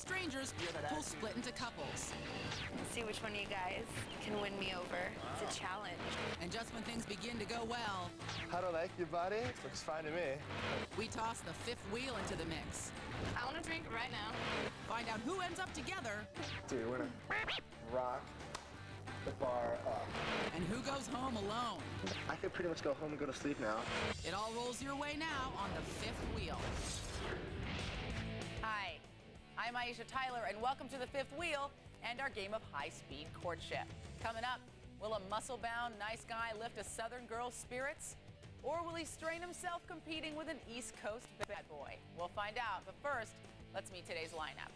strangers will split into couples. See which one of you guys can win me over. It's a challenge. And just when things begin to go well, I don't like your body. Looks fine to me. we toss the fifth wheel into the mix. I want to drink right now. Find out who ends up together Dude, we're gonna rock the bar up. and who goes home alone. I could pretty much go home and go to sleep now. It all rolls your way now on the fifth wheel. Hi, I'm Aisha Tyler, and welcome to the Fifth Wheel and our game of high-speed courtship. Coming up, will a muscle-bound nice guy lift a Southern girl's spirits? Or will he strain himself competing with an East Coast bad boy? We'll find out, but first, let's meet today's lineup.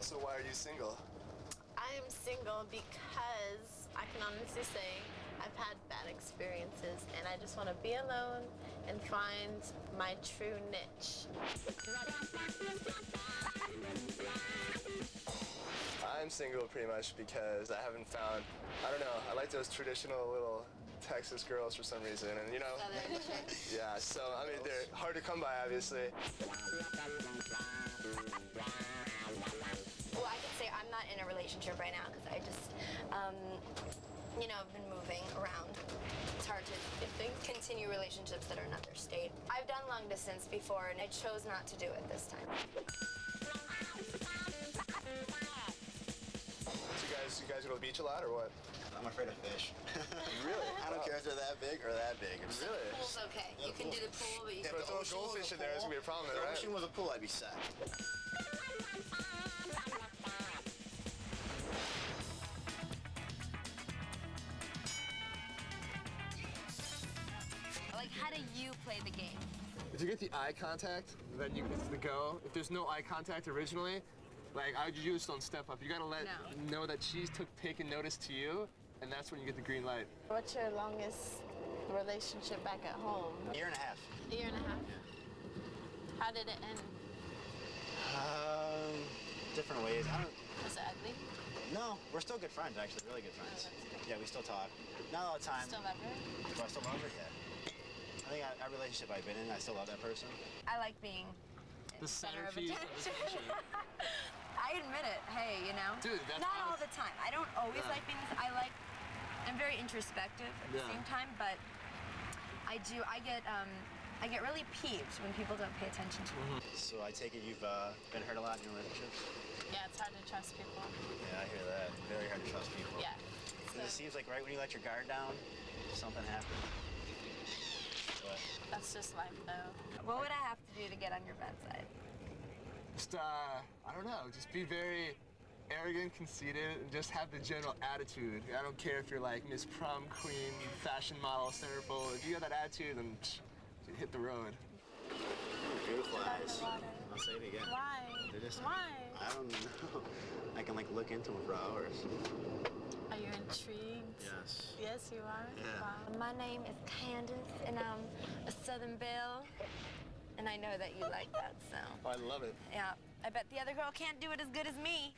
So why are you single? I am single because I can honestly say I've had bad experiences and I just want to be alone and find my true niche. I'm single pretty much because I haven't found, I don't know, I like those traditional little Texas girls for some reason, and you know, yeah, so I mean, they're hard to come by, obviously. Well, I could say I'm not in a relationship right now because I just, you know, I've been moving around. It's hard to continue relationships that are in another state. I've done long distance before and I chose not to do it this time. So you guys go to the beach a lot, or what? I'm afraid of fish. Really? I don't care if they're that big or that big. Really? Pool's okay. Yeah, You can do pool. the pool, but you If But the throwing ocean was goldfish a in there is pool- gonna be a problem, If the right? ocean was a pool, I'd be set. Like, how do you play the game? If you get the eye contact, then it's the go. If there's no eye contact originally, like you just don't step up. You gotta know that she's taken notice to you, and that's when you get the green light. What's your longest relationship back at home? A year and a half. A year and a half. How did it end? Different ways. I don't. Was it ugly? No, we're still good friends, actually, really good friends. Yeah, we still talk. Not all the time. Still love her? Do I still love her? Yeah. I think every relationship I've been in, I still love that person. I like being The center of centerpiece of attention. this mission. I admit it. Hey, you know? Dude, that's not all honest. the time. I don't always Yeah. like being this. I'm very introspective at the Yeah. same time, but I get really peeved when people don't pay attention to me. So I take it you've been hurt a lot in your relationships? Yeah, it's hard to trust people. Yeah, I hear that. Very hard to trust people. Yeah. And it seems like right when you let your guard down, something happened. But That's just life, though. What would I have to do to get on your bad side? Just, I don't know, just be very arrogant, conceited, and just have the general attitude. I don't care if you're like Miss Prom Queen, fashion model, centerfold. If you got that attitude, then hit the road. beautiful eyes. I'll say it again. Why? They're just, Why? I don't know. I can like look into them for hours. Are you intrigued? Yes. Yes, you are? Yeah. Wow. My name is Candace, and I'm a Southern Belle, and I know that you like that, so. Oh, I love it. Yeah, I bet the other girl can't do it as good as me.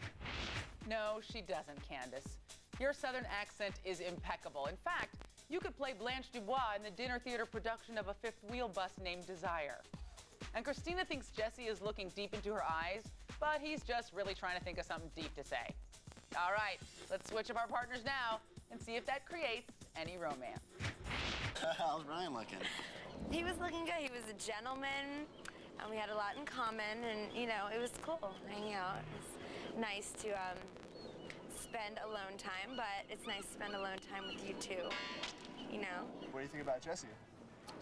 No, she doesn't, Candace. Your Southern accent is impeccable. In fact, you could play Blanche Dubois in the dinner theater production of a Fifth Wheel bus named Desire. And Christina thinks Jesse is looking deep into her eyes, but he's just really trying to think of something deep to say. All right, let's switch up our partners now and see if that creates any romance. How's Ryan looking? He was looking good. He was a gentleman, and we had a lot in common, and, you know, it was cool hanging out. It was nice to spend alone time, but it's nice to spend alone time with you, too, you know? What do you think about Jesse?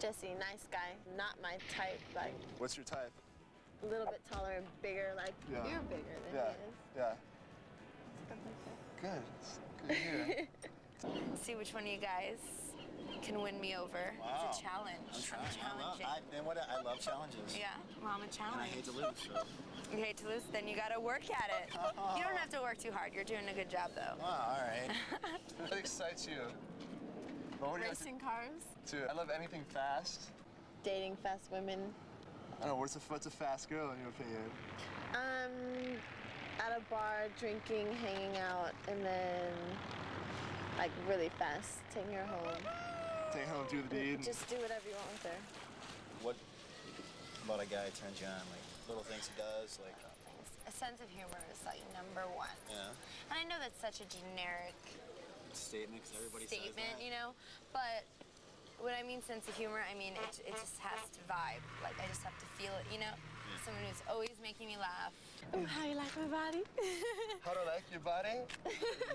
Jesse, nice guy. Not my type, like What's your type? a little bit taller and bigger, like Yeah. you're bigger than Yeah, he is. yeah. Stuff like that. Good. It's good to hear. See which one of you guys can win me over. Wow. It's a challenge. I'm trying. challenging. I love challenges. Yeah, well, I'm a And challenge. I hate to lose, so. You hate to lose? Then you gotta work at it. You don't have to work too hard. You're doing a good job, though. Oh, all right. What excites you? Well, what do you like Racing cars, to? I love anything fast. dating fast women, I don't know, what's a fast girl in your opinion? at a bar, drinking, hanging out, and then like really fast, taking her home. Take her home, do the deed. Just do whatever you want with her. What about a guy turns you on? Like little things he does, like A sense of humor is like number one. yeah, And I know that's such a generic statement because everybody statement, says that. you know, but when I mean sense of humor, I mean it just has to vibe. Like I just have to feel it, you know? Someone who's always making me laugh. Ooh, how you like my body? How do I like your body?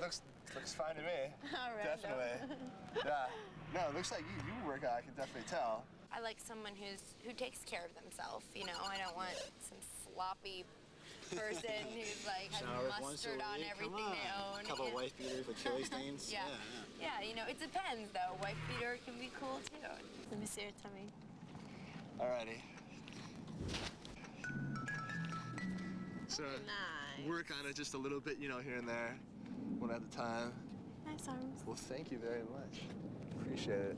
looks fine to me. All right. Definitely. Yeah. No, it looks like you work out. I can definitely tell. I like someone who takes care of themselves, you know? I don't want some sloppy person who's like has Showers once a mustard on week, everything come on. they own. A couple you know? wife beaters with chili stains. Yeah. Yeah, you know, it depends though. Wife beater can be cool too. Let me see your tummy. Alrighty. So Nice. work on it just a little bit, you know, here and there, one at a time. Nice arms. Well, thank you very much. Appreciate it.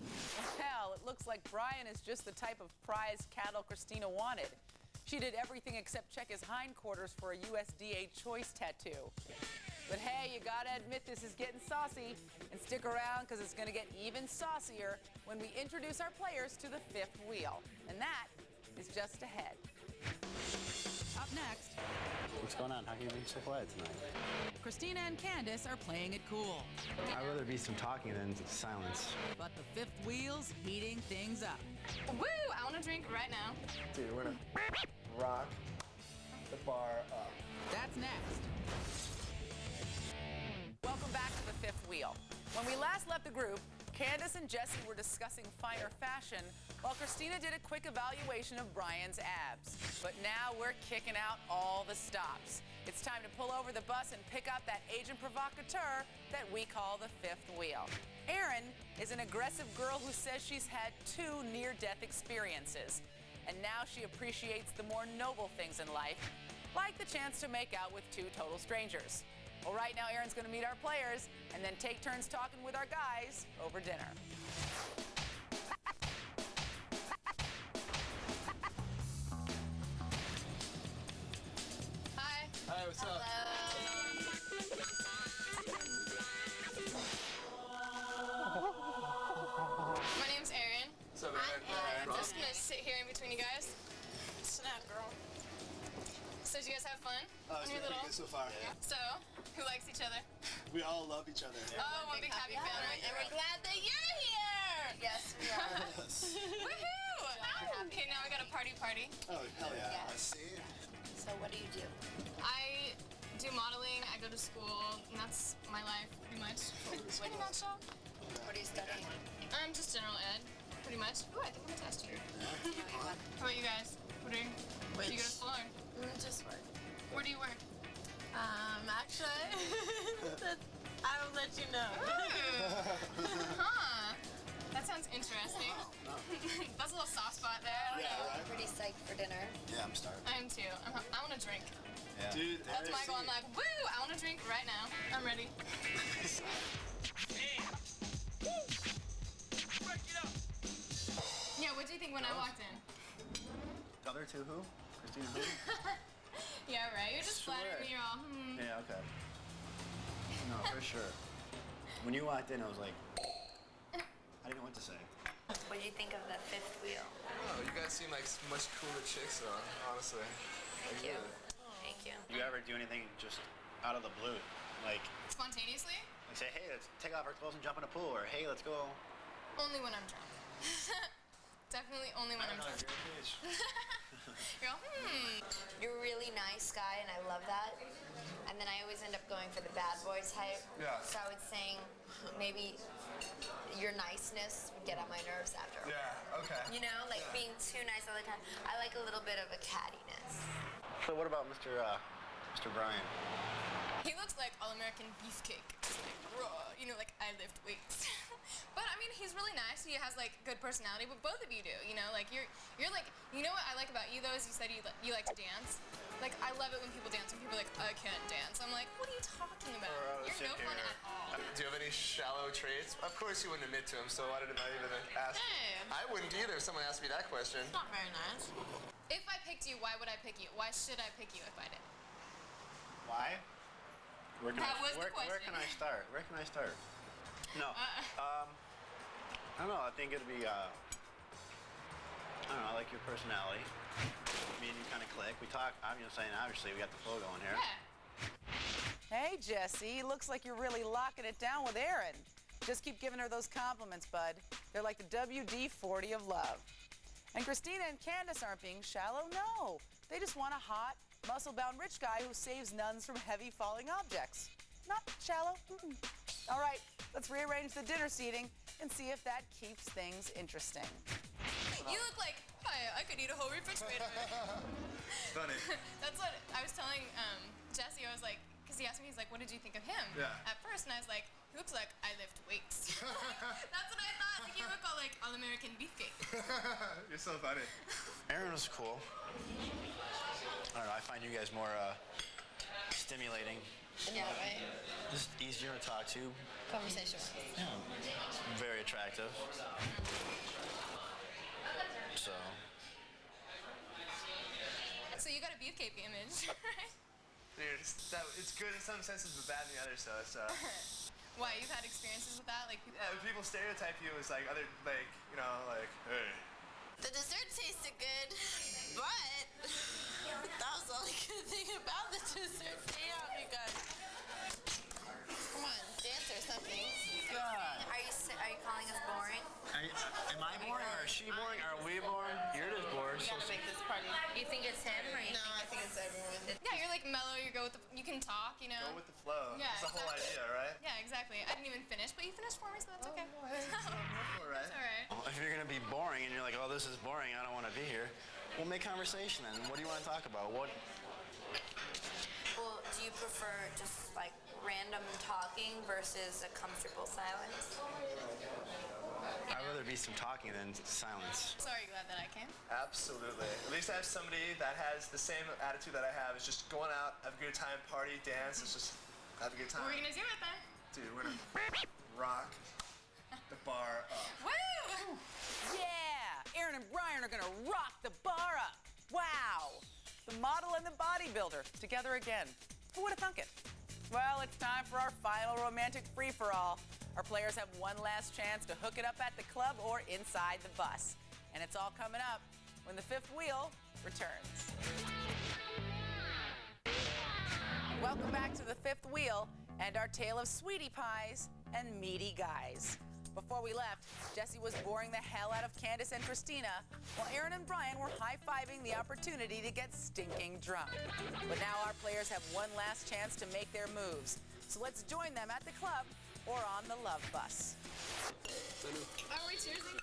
Hell, it looks like Brian is just the type of prize cattle Christina wanted. She did everything except check his hindquarters for a USDA choice tattoo. But hey, you gotta admit this is getting saucy. And stick around because it's gonna get even saucier when we introduce our players to the fifth wheel. And that is just ahead. Up next, What's going on? How can you be so quiet tonight? Christina and Candace are playing it cool. I'd rather be some talking than silence. But the fifth wheel's heating things up. Woo! I want to drink right now. Dude, we're gonna rock the bar up. That's next. Welcome back to the fifth wheel. When we last left the group, Candace and Jesse were discussing finer fashion, while Christina did a quick evaluation of Brian's abs. But now we're kicking out all the stops. It's time to pull over the bus and pick up that agent provocateur that we call the fifth wheel. Erin is an aggressive girl who says she's had 2 near-death experiences. And now she appreciates the more noble things in life, like the chance to make out with 2 total strangers. Well, right now, Erin's going to meet our players and then take turns talking with our guys over dinner. Hi. Hi, what's up? My name's Erin. What's up, man? I'm just gonna sit here in between you guys. Snap, girl. So did you guys have fun? It's when you been were pretty little? good so far. So, who likes each other? We all love each other. Oh, one big happy family. And we're glad that you're here! Yes, we are. Woohoo! Okay, now we got a party. Oh, hell yeah. Yeah. I see. So what do you do? I do modeling, I go to school, and that's my life, pretty much. Pretty much so. What are you studying? I'm just general ed, pretty much. Ooh, I think I'm a test here. How about you guys? What do you go to school or? Just work. Where do you work? Actually, I will let you know. Huh. That sounds interesting. That's a little soft spot there. I don't know. Pretty psyched for dinner. Yeah, I'm starving. I am too. I want to drink. Yeah. Dude, That's my goal. I'm like, woo! I want to drink right now. I'm ready. Yeah, what do you think when I walked in? The other 2 who? Christina who? Yeah, right. You're just Sure. flattering me. You're all, Yeah, okay. No, for sure. When you walked in, I was like, I didn't know what to say. What do you think of the fifth wheel? Oh, you guys seem like much cooler chicks, though, honestly. Thank you. Thank you. Do you ever do anything just out of the blue? Like Spontaneously? say, hey, let's take off our clothes and jump in a pool, or hey, let's go. Only when I'm drunk. Definitely only when I'm drunk. You're all, You're a really nice guy, and I love that. And then I always end up going for the bad boy type. Yeah. So I was saying maybe your niceness would get on my nerves after. Yeah, okay. You know, like being too nice all the time. I like a little bit of a cattiness. So what about Mr. Brian? He looks like all-American beefcake. Just like raw, you know, like I lift weights. But I mean, he's really nice. He has like good personality. But both of you do, you know, like you're like, you know what I like about you though is you said you like to dance. Like I love it when people dance. When people are like, I can't dance. I'm like, what are you talking about? You're no fun at all. Do you have any shallow traits? Of course you wouldn't admit to them, so why did I even ask? Hey. I wouldn't either if someone asked me that question. Not very nice. If I picked you, why would I pick you? Why should I pick you if I did? Why? Where can That was the where question. can I start? Where can I start? No. I don't know. I think it'd be. I don't know. I like your personality. Me and you kind of click. We talk. I'm just saying, obviously, we got the flow going here. Yeah. Hey, Jesse, looks like you're really locking it down with Erin. Just keep giving her those compliments, bud. They're like the WD-40 of love. And Christina and Candace aren't being shallow, no. They just want a hot, muscle-bound rich guy who saves nuns from heavy falling objects. Not shallow. Mm-mm. All right, let's rearrange the dinner seating and see if that keeps things interesting. You look like, I could eat a whole refrigerator. Funny. That's what I was telling Jesse. I was like, because he asked me, he's like, what did you think of him? Yeah. At first, and I was like, he looks like I lift weights. That's what I thought. Like, you look all American beefcake. You're so funny. Erin was cool. I don't know. I find you guys more stimulating. Yeah, right. Just easier to talk to. Conversation. Yeah. Very attractive. So. So you got a beefcake image, right? Dude, it's good in some senses, but bad in the other. So it's Why, you've had experiences with that? Like, yeah, when people stereotype you as like other, like, you know, like, hey. The dessert tasted good, but that was the only good thing about the dessert. Damn, you guys. Come on, dance or something. God. Are you calling us boring? Am I boring or is she boring? Are we boring? You're just bored. We gotta make this party. You think it's him or you No, I think it's everyone. yeah, you're like mellow. You go with you can talk, you know. Go with the flow. Yeah, That's the whole exactly. idea, right? Yeah, exactly. I didn't even finish, but you finished for me, so that's okay. All right. It's all right. Well, if you're gonna be boring and you're like, oh, this is boring, I don't want to be here. We'll make conversation then. What do you want to talk about? What? Well, do you prefer just like random talking versus a comfortable silence? I'd rather be some talking than silence. So are you glad that I came? Absolutely. At least I have somebody that has the same attitude that I have. It's just going out, have a good time, party, dance. It's just have a good time. What are we gonna do it then? Dude, we're gonna rock the bar up. Woo! Yeah, Erin and Brian are gonna rock the bar up. Wow, the model and the bodybuilder together again. Who would have thunk it? Well, it's time for our final romantic free-for-all. Our players have one last chance to hook it up at the club or inside the bus. And it's all coming up when the fifth wheel returns. Welcome back to the fifth wheel and our tale of sweetie pies and meaty guys. Before we left, Jesse was boring the hell out of Candace and Christina, while Erin and Brian were high-fiving the opportunity to get stinking drunk. But now our players have one last chance to make their moves. So let's join them at the club or on the love bus. Are we cheersing?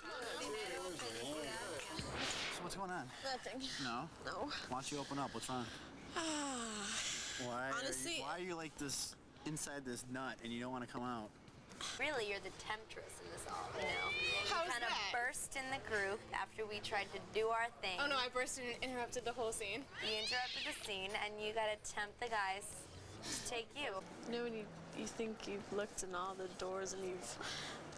So what's going on? Nothing. No? No. Why don't you open up? What's wrong? Why? Honestly- why are you like this inside this nut and you don't want to come out? Really, you're the temptress in this all, you know. How's you kind of that? burst in the group after we tried to do our thing. Oh no, I burst in and interrupted the whole scene. You interrupted the scene, and you gotta tempt the guys to take you. You know when you think you've looked in all the doors and you've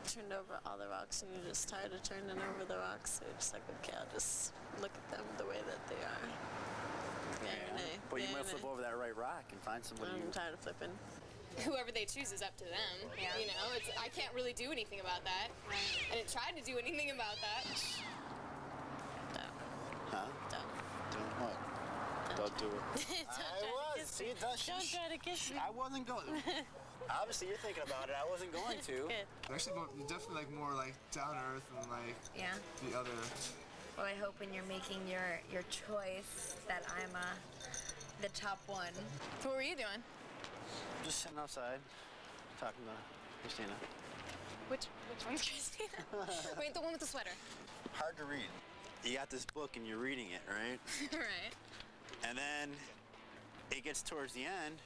turned over all the rocks and you're just tired of turning over the rocks, so you're just like, okay, I'll just look at them the way that they are. Yeah, or nay. But you Yeah, might or flip nay. over that right rock and find somebody. I'm tired of flipping. Whoever they choose is up to them. Yeah. You know, I can't really do anything about that. I didn't try to do anything about that. Huh? Don't. Doing what? Don't do it. Don't See, that's Don't try to kiss me. I wasn't going. Obviously, you're thinking about it. I wasn't going to. Okay. Actually, definitely like more like down to earth and like Yeah. the other. Well, I hope when you're making your choice that I'm the top one. What were you doing? Just sitting outside, talking to Christina. Which one's Christina? Wait, the one with the sweater. Hard to read. You got this book and you're reading it, right? Right. And then it gets towards the end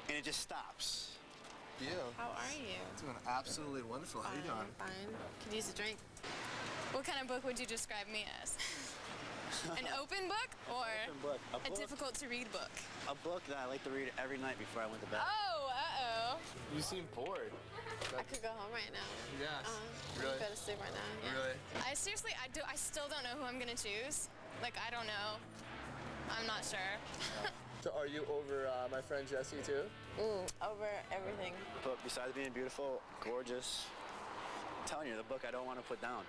and it just stops. You. How are you? Doing absolutely wonderful. How you doing? Fine. Could use a drink. What kind of book would you describe me as? An open book or Open book. A a book. difficult to read book? A book that I like to read every night before I went to bed. Oh, uh-oh. You seem bored. I could go home right now. Yes. Really? Go to sleep right now. Yeah. Really? I seriously, I still don't know who I'm gonna choose. Like, I don't know. I'm not sure. So are you over my friend Jesse too? Over everything. But besides being beautiful, gorgeous, I'm telling you, the book I don't want to put down.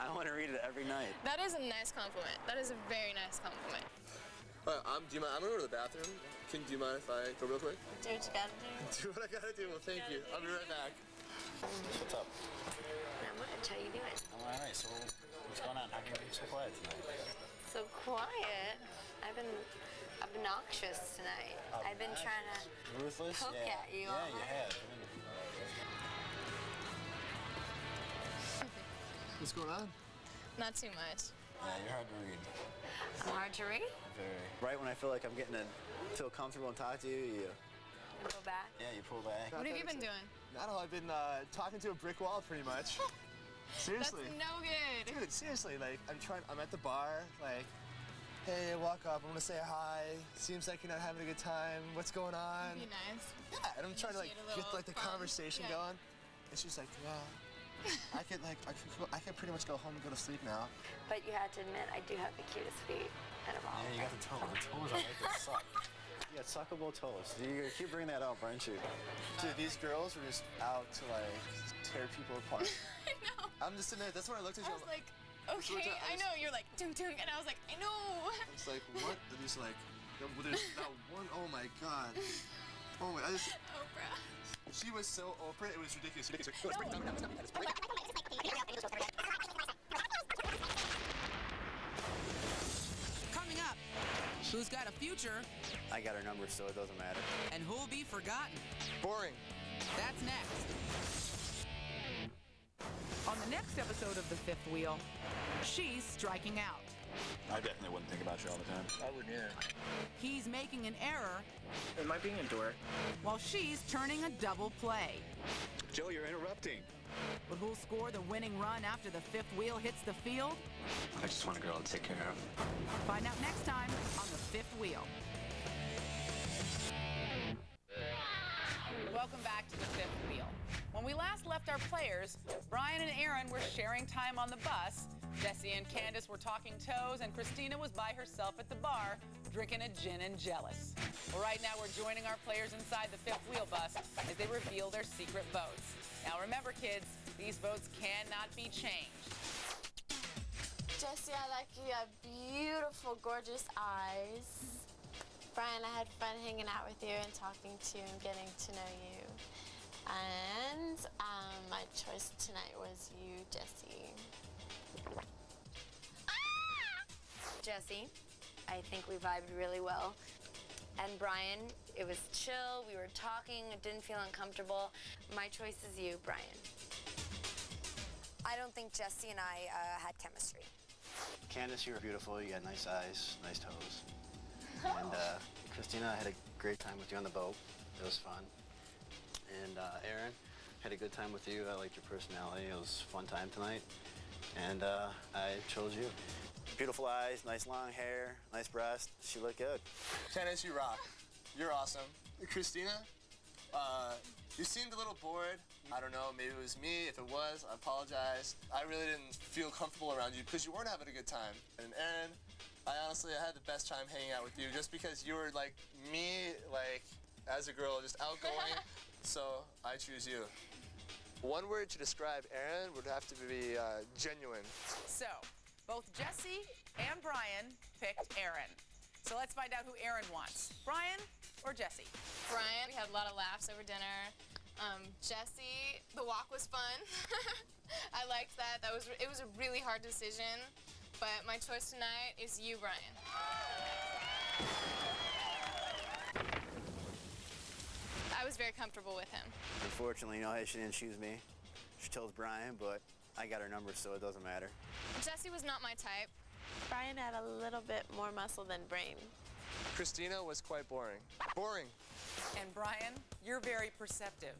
I want to read it every night. That is a nice compliment. That is a very nice compliment. I'm gonna go to the bathroom. Do you mind if I go real quick? Do what you gotta do. Do what I gotta do. Well, thank you. I'll be right back. What's up? Not much. How you doing? I'm all right. So what's going on? How can you be so quiet tonight? So quiet. I've been obnoxious tonight. I've been trying to Ruthless? poke Yeah. at you. Yeah, you have. What's going on? Not too much. Yeah, you're hard to read. I'm hard to read. Very. Right when I feel like I'm getting to feel comfortable and talk to you, Go back. you pull back. What have you been doing? Not all. I've been talking to a brick wall pretty much. Seriously. That's no good. Dude, seriously, like, I'm at the bar, like, hey, walk up, I'm gonna say hi. Seems like you're not having a good time. What's going on? Be nice. Yeah, and I'm trying to, like, Initiate a get, little like, the fun. conversation Yeah. going. And she's like, yeah, I can pretty much go home and go to sleep now. But you have to admit, I do have the cutest feet out of all. Yeah, you got the toes. The toes are like that suck. You got suckable toes. You keep bringing that up, aren't you? Dude, these girls were just out to, like, tear people apart. I know. I'm just sitting there, that's when I looked at I you. was like, okay, I know. You're like, tung tung, and I was like, I know. It's like, what? And he's like, there's that one, oh my god. Oh my, Oprah. she was so Oprah, it was ridiculous. Coming up, who's got a future I got her number, so it doesn't matter. and who'll be forgotten? Boring. That's next. On the next episode of The Fifth Wheel, she's striking out. I definitely wouldn't think about you all the time. I wouldn't either. He's making an error Am I being a dork? while she's turning a double play. Joe, you're interrupting. But who'll score the winning run after the fifth wheel hits the field? I just want a girl to take care of. Find out next time on The Fifth Wheel. Welcome back to The Fifth Wheel. When we last left our players, Brian and Aaron were sharing time on the bus. Jesse and Candace were talking toes, and Christina was by herself at the bar, drinking a gin and jealous. Well, right now we're joining our players inside the Fifth Wheel bus as they reveal their secret votes. Now remember, kids, these votes cannot be changed. Jesse, I like you. You have beautiful, gorgeous eyes. Brian, I had fun hanging out with you and talking to you and getting to know you. And my choice tonight was you, Jesse. Jesse, I think we vibed really well. And Brian, it was chill. We were talking. It didn't feel uncomfortable. My choice is you, Brian. I don't think Jesse and I had chemistry. Candace, you were beautiful. You got nice eyes, nice toes. And Christina, I had a great time with you on the boat. It was fun. And Aaron, had a good time with you. I liked your personality. It was a fun time tonight. And I chose you. Beautiful eyes, nice long hair, nice breast. She looked good. Candace, you rock. You're awesome. Christina, you seemed a little bored. I don't know, maybe it was me. If it was, I apologize. I really didn't feel comfortable around you because you weren't having a good time. And Aaron, I had the best time hanging out with you just because you were like me, like as a girl, just outgoing. So I choose you. One word to describe Aaron would have to be genuine. So, both Jesse and Brian picked Aaron. So let's find out who Aaron wants. Brian or Jesse? Brian, we had a lot of laughs over dinner. Jesse, the walk was fun. I liked that. It was a really hard decision, but my choice tonight is you, Brian. I was very comfortable with him. Unfortunately, she didn't choose me. She chose Brian, but I got her number, so it doesn't matter. Jesse was not my type. Brian had a little bit more muscle than Brain. Christina was quite boring. Boring. And Brian, you're very perceptive.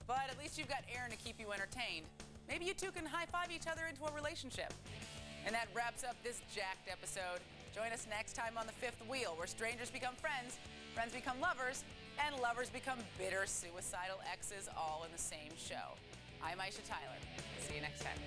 But at least you've got Aaron to keep you entertained. Maybe you two can high-five each other into a relationship. And that wraps up this jacked episode. Join us next time on The Fifth Wheel, where strangers become friends, friends become lovers, and lovers become bitter, suicidal exes all in the same show. I'm Aisha Tyler. See you next time.